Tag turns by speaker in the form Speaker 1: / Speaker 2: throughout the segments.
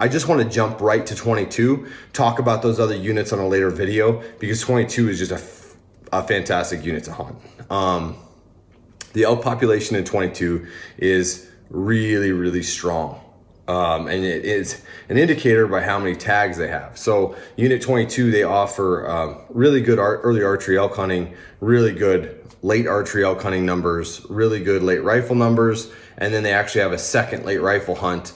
Speaker 1: I just want to jump right to 22, talk about those other units on a later video, because 22 is just a fantastic unit to hunt. The elk population in 22 is really, really strong. And it is an indicator by how many tags they have. So unit 22, they offer really good early archery elk hunting, really good late archery elk hunting numbers, really good late rifle numbers, and then they actually have a second late rifle hunt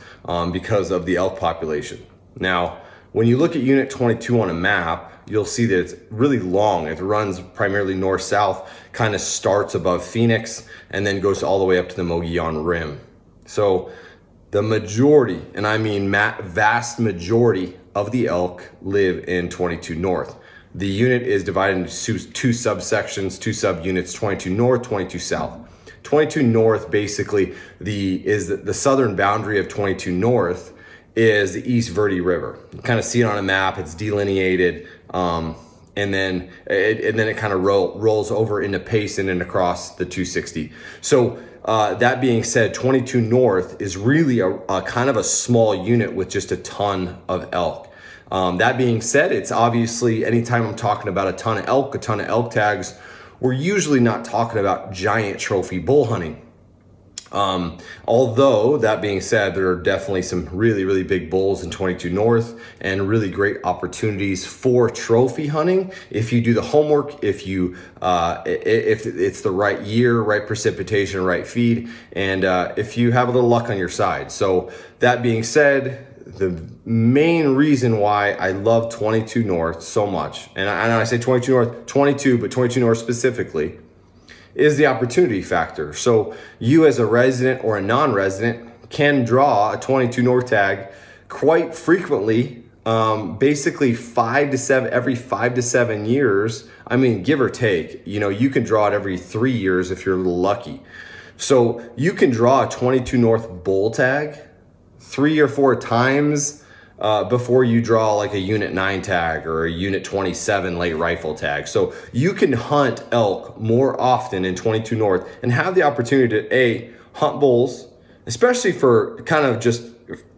Speaker 1: because of the elk population. Now, when you look at unit 22 on a map, you'll see that it's really long. It runs primarily north-south, kind of starts above Phoenix, and then goes all the way up to the Mogollon Rim. So the majority, and I mean vast majority of the elk live in 22 North. The unit is divided into two subsections, two subunits, 22 North, 22 South. 22 North basically is the southern boundary of 22 North is the East Verde River. You kind of see it on a map, it's delineated, and then it kind of rolls over into Payson and across the 260. So that being said, 22 North is really a kind of a small unit with just a ton of elk. That being said, it's obviously, anytime I'm talking about a ton of elk tags, we're usually not talking about giant trophy bull hunting. Although that being said, there are definitely some really, really big bulls in 22 North and really great opportunities for trophy hunting. If you do the homework, if it's the right year, right precipitation, right feed, and if you have a little luck on your side. So that being said, the main reason why I love 22 North so much, and I say 22 North, 22, but 22 North specifically, is the opportunity factor. So you as a resident or a non-resident can draw a 22 North tag quite frequently, basically every 5 to 7 years. I mean, give or take, you can draw it every 3 years if you're a little lucky. So you can draw a 22 North bull tag 3 or 4 times before you draw like a unit 9 tag or a unit 27 late rifle tag. So you can hunt elk more often in 22 North and have the opportunity to hunt bulls, especially for kind of just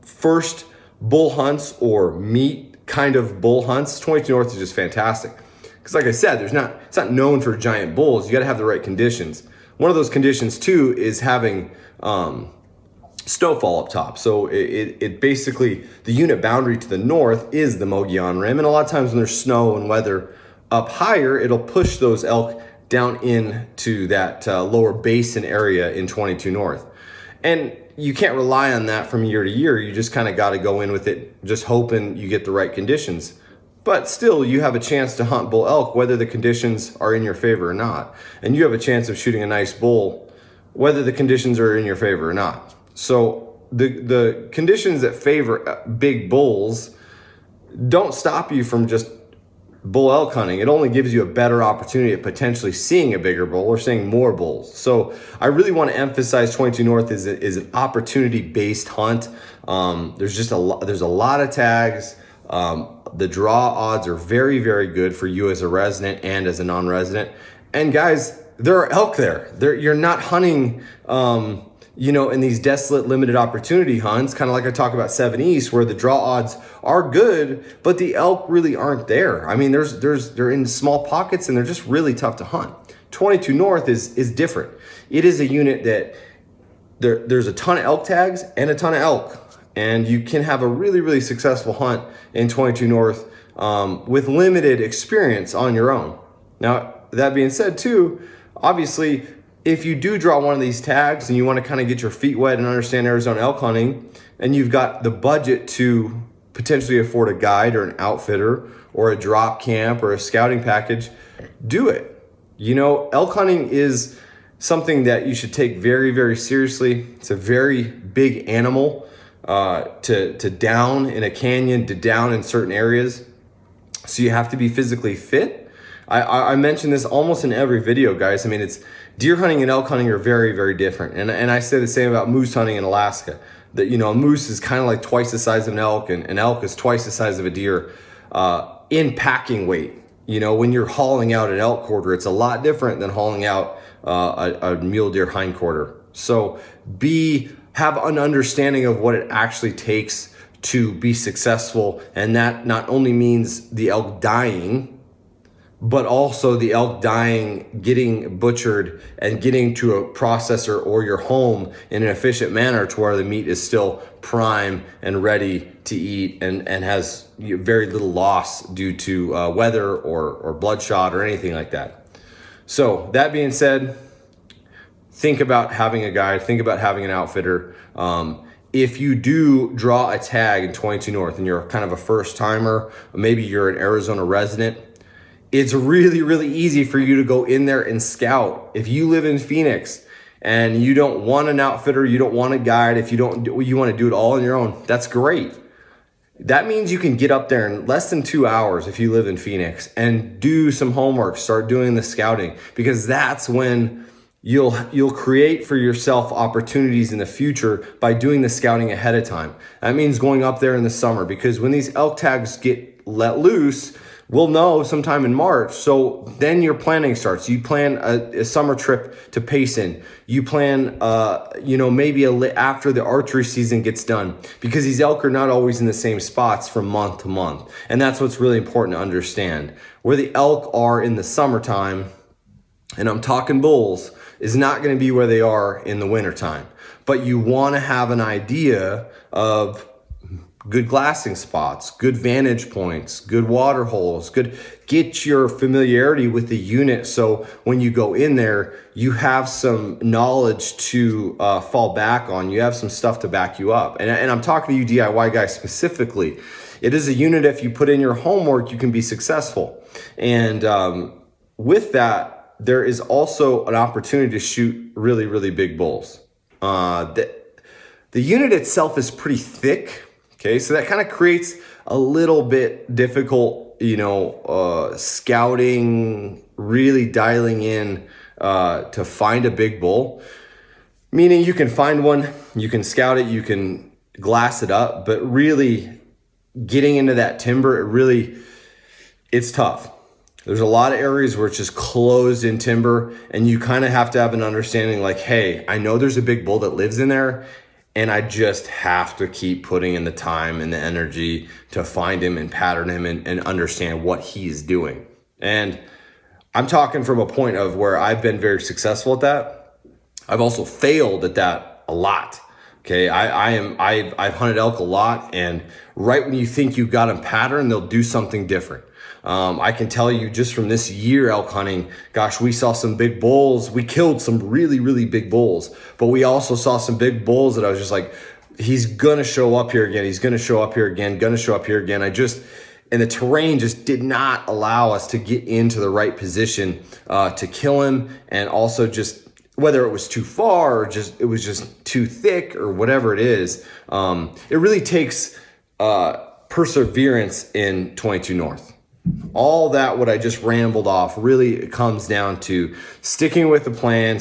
Speaker 1: first bull hunts or meat kind of bull hunts. 22 North is just fantastic. Because like I said, it's not known for giant bulls. You got to have the right conditions. One of those conditions too is having snowfall up top. So it basically, the unit boundary to the north is the Mogollon Rim, and a lot of times when there's snow and weather up higher, it'll push those elk down into that lower basin area in 22 North. And you can't rely on that from year to year. You just kind of got to go in with it, just hoping you get the right conditions. But still, you have a chance to hunt bull elk whether the conditions are in your favor or not. And you have a chance of shooting a nice bull whether the conditions are in your favor or not. So the conditions that favor big bulls don't stop you from just bull elk hunting. It only gives you a better opportunity at potentially seeing a bigger bull or seeing more bulls. So I really want to emphasize 22 North is an opportunity-based hunt. There's a lot of tags. The draw odds are very, very good for you as a resident and as a non-resident. And guys, there are elk there. You're not hunting in these desolate limited opportunity hunts, kind of like I talk about 7 East, where the draw odds are good, but the elk really aren't there. I mean, they're in small pockets and they're just really tough to hunt. 22 North is different. It is a unit that there's a ton of elk tags and a ton of elk, and you can have a really, really successful hunt in 22 North with limited experience on your own. Now, that being said too, obviously, if you do draw one of these tags and you want to kind of get your feet wet and understand Arizona elk hunting, and you've got the budget to potentially afford a guide or an outfitter or a drop camp or a scouting package, do it. Elk hunting is something that you should take very, very seriously. It's a very big animal to down in a canyon, to down in certain areas. So you have to be physically fit. I mention this almost in every video, guys. I mean, deer hunting and elk hunting are very, very different. And I say the same about moose hunting in Alaska. That, a moose is kind of like twice the size of an elk, and an elk is twice the size of a deer in packing weight. When you're hauling out an elk quarter, it's a lot different than hauling out a mule deer hind quarter. So have an understanding of what it actually takes to be successful. And that not only means the elk dying, but also the elk dying, getting butchered and getting to a processor or your home in an efficient manner to where the meat is still prime and ready to eat and has very little loss due to weather or bloodshot or anything like that. So that being said, think about having a guide, think about having an outfitter. If you do draw a tag in 22 North and you're kind of a first timer, maybe you're an Arizona resident, it's really, really easy for you to go in there and scout. If you live in Phoenix and you don't want an outfitter, you don't want a guide, if you want to do it all on your own, that's great. That means you can get up there in less than 2 hours if you live in Phoenix and do some homework, start doing the scouting, because that's when you'll create for yourself opportunities in the future by doing the scouting ahead of time. That means going up there in the summer, because when these elk tags get let loose, we'll know sometime in March. So then your planning starts. You plan a summer trip to Payson. You plan, maybe after the archery season gets done, because these elk are not always in the same spots from month to month. And that's what's really important to understand. Where the elk are in the summertime, and I'm talking bulls, is not going to be where they are in the wintertime. But you want to have an idea of good glassing spots, good vantage points, good water holes, get your familiarity with the unit. So when you go in there, you have some knowledge to fall back on. You have some stuff to back you up. And I'm talking to you DIY guys specifically. It is a unit, if you put in your homework, you can be successful. And with that, there is also an opportunity to shoot really, really big bulls. The unit itself is pretty thick. Okay, so that kind of creates a little bit difficult, scouting, really dialing in to find a big bull. Meaning you can find one, you can scout it, you can glass it up, but really getting into that timber, it's tough. There's a lot of areas where it's just closed in timber, and you kind of have to have an understanding like, hey, I know there's a big bull that lives in there, and I just have to keep putting in the time and the energy to find him and pattern him and understand what he's doing. And I'm talking from a point of where I've been very successful at that. I've also failed at that a lot. Okay, I've hunted elk a lot, and right when you think you've got them patterned, they'll do something different. I can tell you just from this year elk hunting, gosh, we saw some big bulls. We killed some really, really big bulls, but we also saw some big bulls that I was just like, he's going to show up here again. He's going to show up here again, going to show up here again. And the terrain just did not allow us to get into the right position to kill him. And also just whether it was too far or it was just too thick or whatever it is, it really takes perseverance in 22 North. All that, what I just rambled off, really comes down to sticking with the plan,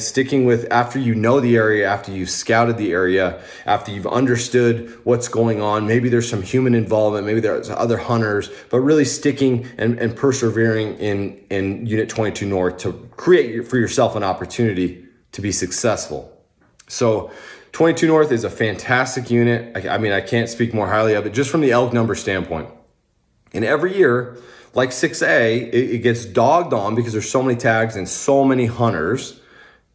Speaker 1: after you know the area, after you've scouted the area, after you've understood what's going on. Maybe there's some human involvement, maybe there's other hunters, but really sticking and persevering in Unit 22 North to create for yourself an opportunity to be successful. So 22 North is a fantastic unit. I can't speak more highly of it just from the elk number standpoint. And every year, like 6A, it gets dogged on because there's so many tags and so many hunters.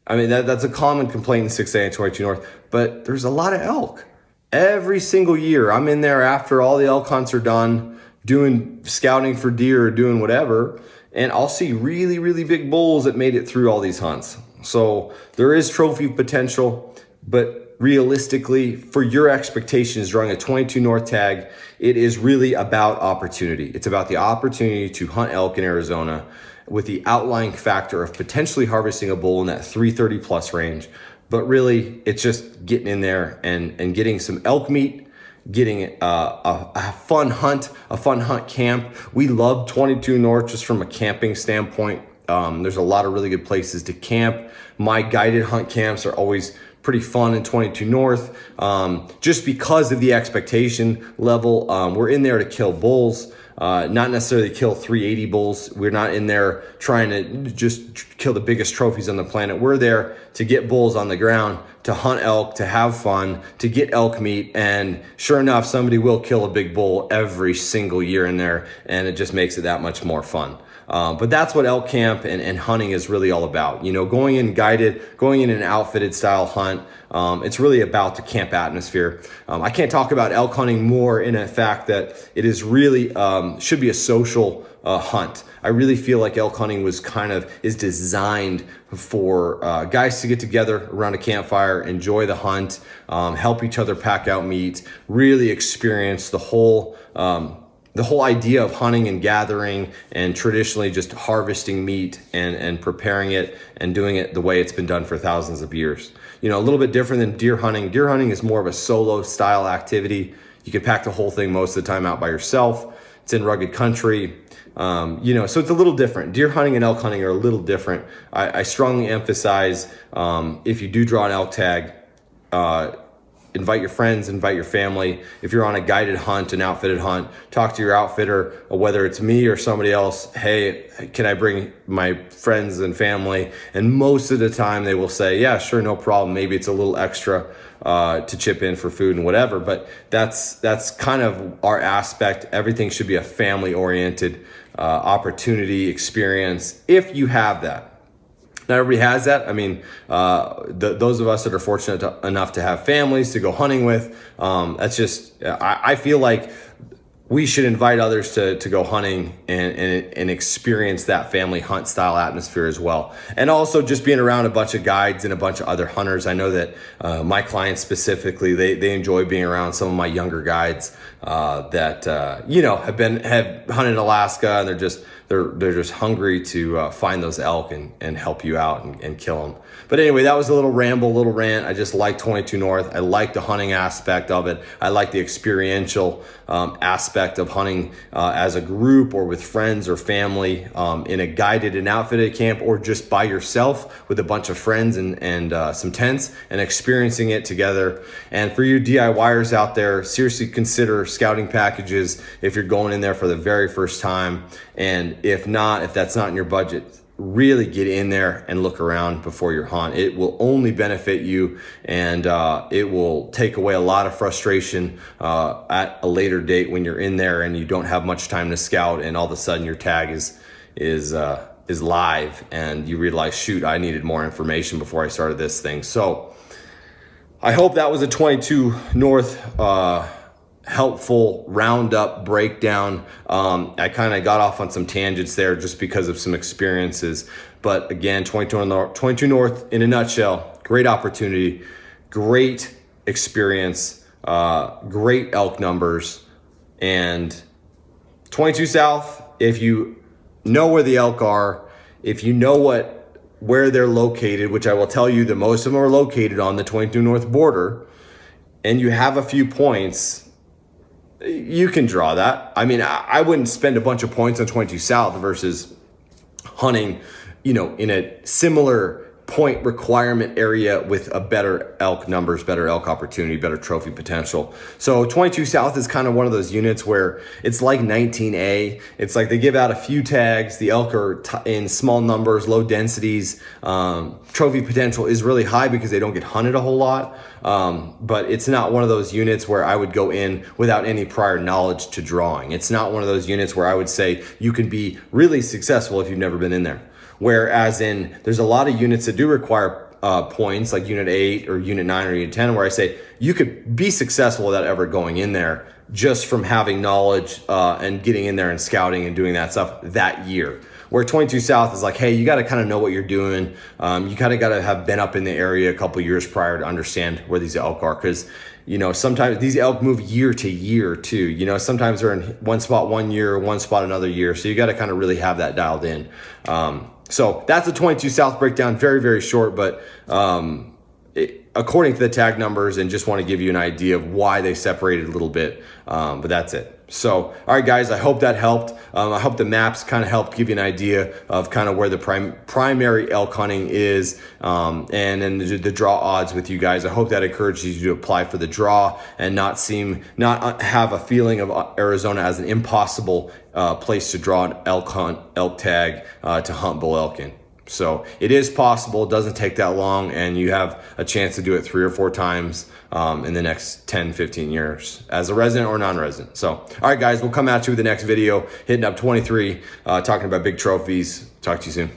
Speaker 1: That's a common complaint in 6A and 22 North, but there's a lot of elk. Every single year, I'm in there after all the elk hunts are done, doing scouting for deer or doing whatever, and I'll see really, really big bulls that made it through all these hunts. So there is trophy potential, but realistically, for your expectations drawing a 22 North tag, it is really about opportunity. It's about the opportunity to hunt elk in Arizona with the outlying factor of potentially harvesting a bull in that 330 plus range. But really, it's just getting in there and getting some elk meat, getting a fun hunt camp. We love 22 North just from a camping standpoint. There's a lot of really good places to camp. My guided hunt camps are always pretty fun in 22 North, just because of the expectation level. We're in there to kill bulls, not necessarily kill 380 bulls. We're not in there trying to just kill the biggest trophies on the planet. We're there to get bulls on the ground to hunt elk, to have fun, to get elk meat. And sure enough, somebody will kill a big bull every single year in there, and it just makes it that much more fun. But that's what elk camp and hunting is really all about. You know, going in guided, going in an outfitted style hunt. It's really about the camp atmosphere. I can't talk about elk hunting more in a fact that it is really, should be a social hunt. I really feel like elk hunting is designed for guys to get together around a campfire, enjoy the hunt, help each other pack out meat, really experience the whole idea of hunting and gathering, and traditionally just harvesting meat and preparing it and doing it the way it's been done for thousands of years. You know, a little bit different than deer hunting. Deer hunting is more of a solo style activity. You can pack the whole thing most of the time out by yourself. It's in rugged country. You know, so it's a little different. Deer hunting and elk hunting are a little different. I strongly emphasize, if you do draw an elk tag, invite your friends, invite your family. If you're on a guided hunt, an outfitted hunt, talk to your outfitter, whether it's me or somebody else. Hey, can I bring my friends and family? And most of the time they will say, yeah, sure, no problem. Maybe it's a little extra to chip in for food and whatever, but that's kind of our aspect. Everything should be a family oriented opportunity, experience, if you have that. Not everybody has that. I mean, those of us that are fortunate enough to have families to go hunting with, that's just, I feel like we should invite others to go hunting and experience that family hunt style atmosphere as well. And also just being around a bunch of guides and a bunch of other hunters. I know that my clients specifically, they enjoy being around some of my younger guides that you know, have hunted in Alaska, and they're just hungry to find those elk and help you out and kill them. But anyway, that was a little ramble, little rant. I just like 22 North. I like the hunting aspect of it. I like the experiential aspect of hunting as a group or with friends or family in a guided and outfitted camp, or just by yourself with a bunch of friends and some tents, and experiencing it together. And for you DIYers out there, seriously consider scouting packages if you're going in there for the very first time. And if that's not in your budget, really get in there and look around before your hunt. It will only benefit you, and it will take away a lot of frustration at a later date when you're in there and you don't have much time to scout, and all of a sudden your tag is live and you realize, shoot, I needed more information before I started this thing. So I hope that was a 22 North helpful roundup breakdown. I kind of got off on some tangents there just because of some experiences, but again, 22 North in a nutshell, great opportunity, great experience, great elk numbers. And 22 South, if you know where the elk are, if you know where they're located, which I will tell you that most of them are located on the 22 North border, and you have a few points, you can draw that. I mean, I wouldn't spend a bunch of points on 22 South versus hunting, you know, in a similar point requirement area with a better elk numbers, better elk opportunity, better trophy potential. So 22 South is kind of one of those units where it's like 19A. It's like they give out a few tags. The elk are in small numbers, low densities. Trophy potential is really high because they don't get hunted a whole lot. But it's not one of those units where I would go in without any prior knowledge to drawing. It's not one of those units where I would say you can be really successful if you've never been in there. Whereas there's a lot of units that do require points, like Unit 8 or Unit 9 or Unit 10, where I say you could be successful without ever going in there, just from having knowledge and getting in there and scouting and doing that stuff that year. Where 22 South is like, hey, you got to kind of know what you're doing. You kind of got to have been up in the area a couple years prior to understand where these elk are, because you know, sometimes these elk move year to year too. You know, sometimes they're in one spot one year, one spot another year. So you got to kind of really have that dialed in. So that's a 22 South breakdown, very, very short, but according to the tag numbers, and just want to give you an idea of why they separated a little bit, but that's it. So, all right, guys, I hope that helped. I hope the maps kind of helped give you an idea of kind of where the primary elk hunting is, and then the draw odds with you guys. I hope that encourages you to apply for the draw and not have a feeling of Arizona as an impossible place to draw an elk tag to hunt bull elk in. So it is possible. It doesn't take that long, and you have a chance to do it 3 or 4 times in the next 10, 15 years as a resident or non-resident. So, all right, guys, we'll come at you with the next video, hitting up 23, talking about big trophies. Talk to you soon.